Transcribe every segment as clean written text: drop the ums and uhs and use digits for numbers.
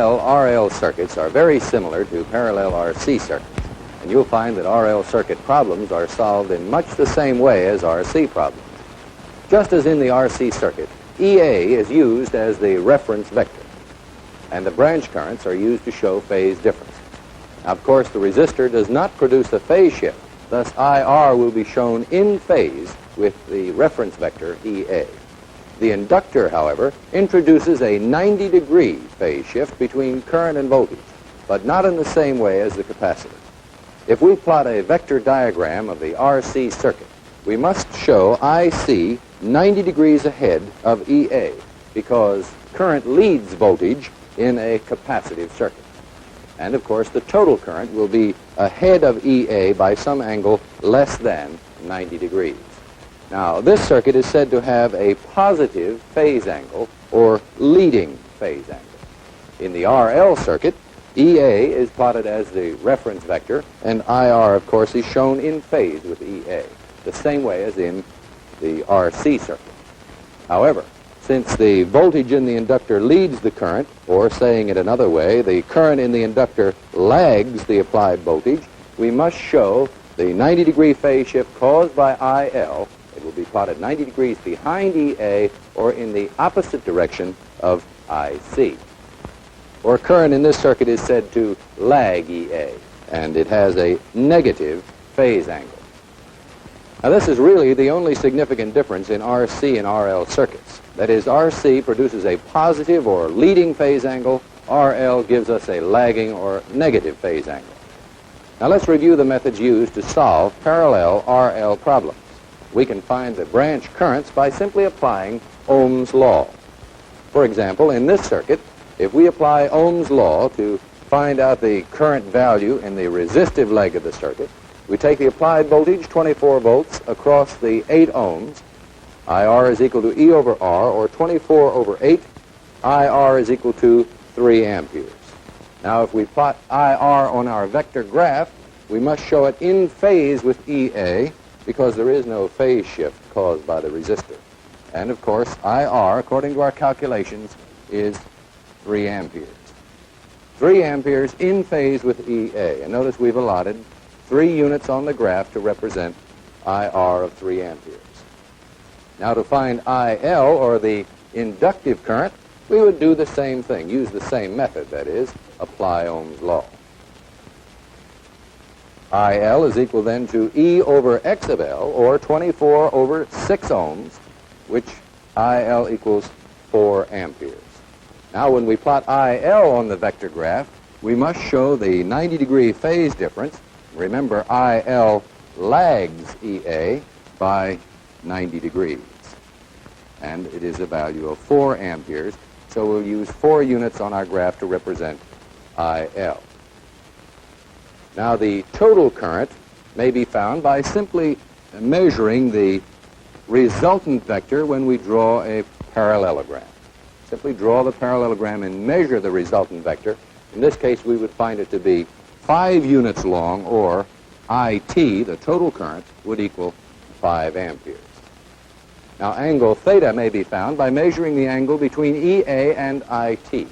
parallel RL circuits are very similar to parallel RC circuits, and you'll find that RL circuit problems are solved in much the same way as RC problems. Just as in the RC circuit, EA is used as the reference vector, and the branch currents are used to show phase differences. Now, of course, the resistor does not produce a phase shift, thus IR will be shown in phase with the reference vector EA. The inductor, however, introduces a 90-degree phase shift between current and voltage, but not in the same way as the capacitor. If we plot a vector diagram of the RC circuit, we must show IC 90 degrees ahead of EA because current leads voltage in a capacitive circuit. And, of course, the total current will be ahead of EA by some angle less than 90 degrees. Now, this circuit is said to have a positive phase angle or leading phase angle. In the RL circuit, EA is plotted as the reference vector, and IR, of course, is shown in phase with EA, the same way as in the RC circuit. However, since the voltage in the inductor leads the current, or saying it another way, the current in the inductor lags the applied voltage, we must show the 90-degree phase shift caused by IL. It will be plotted 90 degrees behind EA or in the opposite direction of IC. Or current in this circuit is said to lag EA, and it has a negative phase angle. Now, this is really the only significant difference in RC and RL circuits. That is, RC produces a positive or leading phase angle, RL gives us a lagging or negative phase angle. Now, let's review the methods used to solve parallel RL problems. We can find the branch currents by simply applying Ohm's law. For example, in this circuit, if we apply Ohm's law to find out the current value in the resistive leg of the circuit, we take the applied voltage, 24 volts, across the 8 ohms. IR is equal to E over R, or 24 over 8. IR is equal to 3 amperes. Now, if we plot IR on our vector graph, we must show it in phase with EA because there is no phase shift caused by the resistor. And, of course, IR, according to our calculations, is 3 amperes. 3 amperes in phase with EA. And notice we've allotted 3 units on the graph to represent IR of 3 amperes. Now, to find IL, or the inductive current, we would do the same thing, use the same method, that is, apply Ohm's law. IL is equal then to E over X of L, or 24 over 6 ohms, which IL equals 4 amperes. Now, when we plot IL on the vector graph, we must show the 90-degree phase difference. Remember, IL lags EA by 90 degrees, and it is a value of 4 amperes, so we'll use 4 units on our graph to represent IL. Now, the total current may be found by simply measuring the resultant vector when we draw a parallelogram. Simply draw the parallelogram and measure the resultant vector. In this case, we would find it to be 5 units long, or IT, the total current, would equal 5 amperes. Now, angle theta may be found by measuring the angle between EA and IT.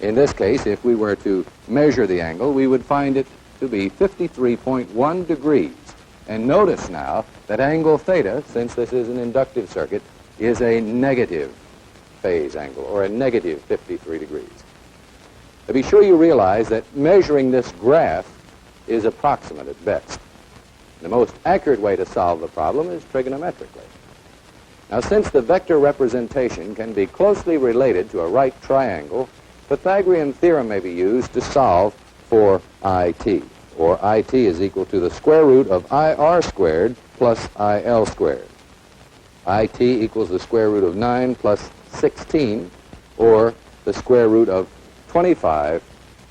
In this case, if we were to measure the angle, we would find it to be 53.1 degrees. And notice now that angle theta, since this is an inductive circuit, is a negative phase angle, or a negative 53 degrees. To be sure you realize that measuring this graph is approximate at best. The most accurate way to solve the problem is trigonometrically. Now, since the vector representation can be closely related to a right triangle, Pythagorean theorem may be used to solve for IT, or IT is equal to the square root of IR squared plus IL squared. IT equals the square root of 9 plus 16, or the square root of 25,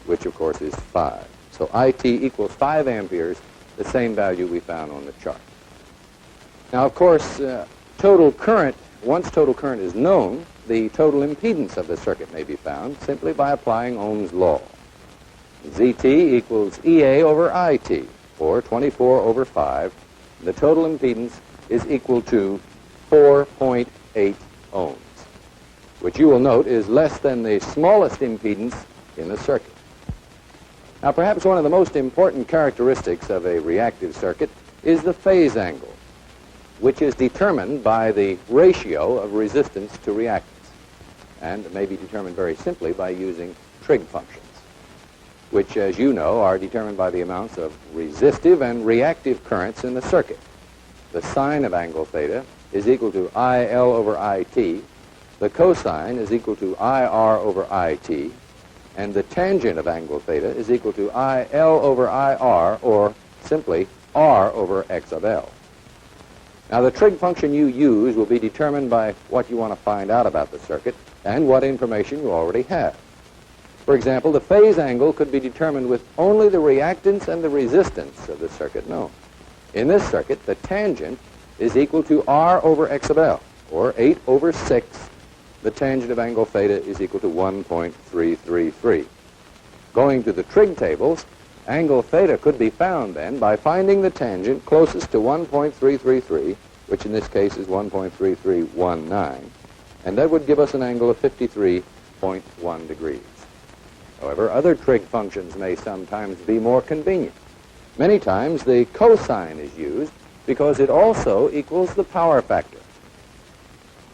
which of course is 5. So IT equals 5 amperes, the same value we found on the chart. Now, of course, total current, once total current is known, the total impedance of the circuit may be found simply by applying Ohm's law. ZT equals EA over IT, or 24 over 5. The total impedance is equal to 4.8 ohms. which you will note is less than the smallest impedance in the circuit. Now, perhaps one of the most important characteristics of a reactive circuit is the phase angle, which is determined by the ratio of resistance to reactance, and may be determined very simply by using trig functions, which, as you know, are determined by the amounts of resistive and reactive currents in the circuit. The sine of angle theta is equal to IL over IT, the cosine is equal to IR over IT, and the tangent of angle theta is equal to IL over IR, or simply R over X of L. Now, the trig function you use will be determined by what you want to find out about the circuit and what information you already have. For example, the phase angle could be determined with only the reactance and the resistance of the circuit known. In this circuit, the tangent is equal to R over X of L, or 8 over 6. The tangent of angle theta is equal to 1.333. Going to the trig tables, angle theta could be found then by finding the tangent closest to 1.333, which in this case is 1.3319, and that would give us an angle of 53.1 degrees. However, other trig functions may sometimes be more convenient. Many times the cosine is used because it also equals the power factor.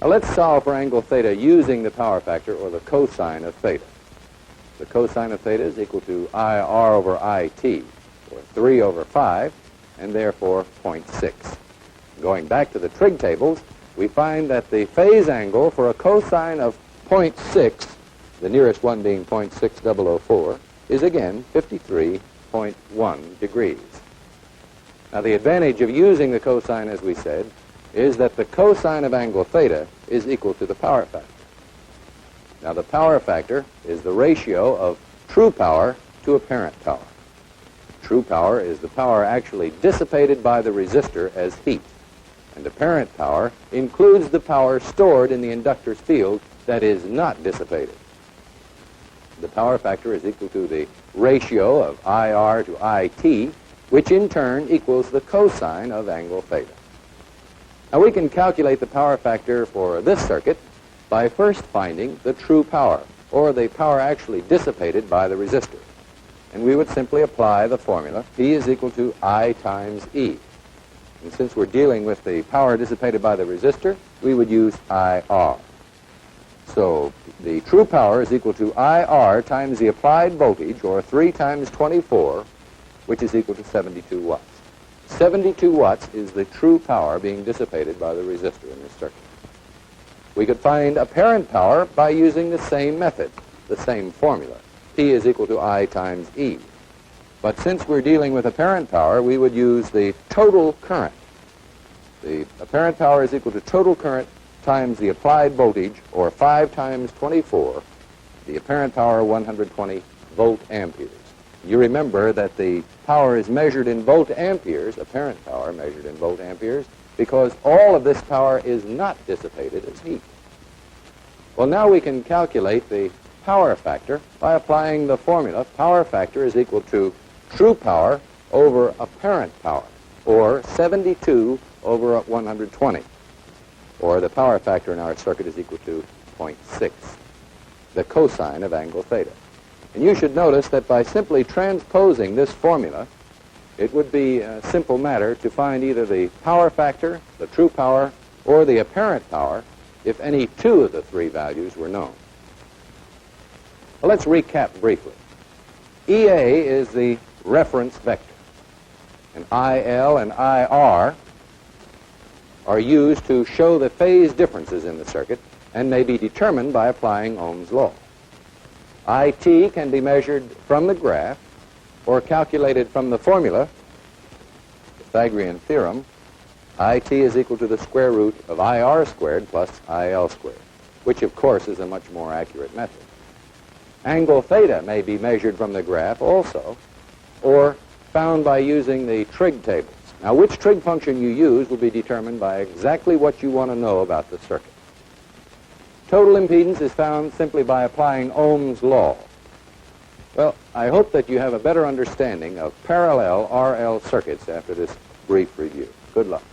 Now, let's solve for angle theta using the power factor, or the cosine of theta. The cosine of theta is equal to IR over IT, or 3 over 5, and therefore 0.6. Going back to the trig tables, we find that the phase angle for a cosine of 0.6, the nearest one being 0.6004, is again 53.1 degrees. Now, the advantage of using the cosine, as we said, is that the cosine of angle theta is equal to the power factor. Now, the power factor is the ratio of true power to apparent power. True power is the power actually dissipated by the resistor as heat, and apparent power includes the power stored in the inductor's field that is not dissipated. The power factor is equal to the ratio of IR to IT, which in turn equals the cosine of angle theta. Now, we can calculate the power factor for this circuit by first finding the true power, or the power actually dissipated by the resistor. And we would simply apply the formula, P is equal to I times E. And since we're dealing with the power dissipated by the resistor, we would use IR. So the true power is equal to IR times the applied voltage, or 3 times 24, which is equal to 72 watts. 72 watts is the true power being dissipated by the resistor in this circuit. We could find apparent power by using the same method, the same formula. P is equal to I times E. But since we're dealing with apparent power, we would use the total current. The apparent power is equal to total current times the applied voltage, or 5 times 24, the apparent power 120 volt amperes. You remember that the power is measured in volt amperes, apparent power measured in volt amperes, because all of this power is not dissipated as heat. Well, now we can calculate the power factor by applying the formula. Power factor is equal to true power over apparent power, or 72 over 120, or the power factor in our circuit is equal to 0.6, the cosine of angle theta. And you should notice that by simply transposing this formula, it would be a simple matter to find either the power factor, the true power, or the apparent power if any two of the three values were known. Well, let's recap briefly. EA is the reference vector, and IL and IR are used to show the phase differences in the circuit and may be determined by applying Ohm's law. IT can be measured from the graph or calculated from the formula, Pythagorean theorem. IT is equal to the square root of IR squared plus IL squared, which of course is a much more accurate method. Angle theta may be measured from the graph also, or found by using the trig tables. Now, which trig function you use will be determined by exactly what you want to know about the circuit. Total impedance is found simply by applying Ohm's law. Well, I hope that you have a better understanding of parallel RL circuits after this brief review. Good luck.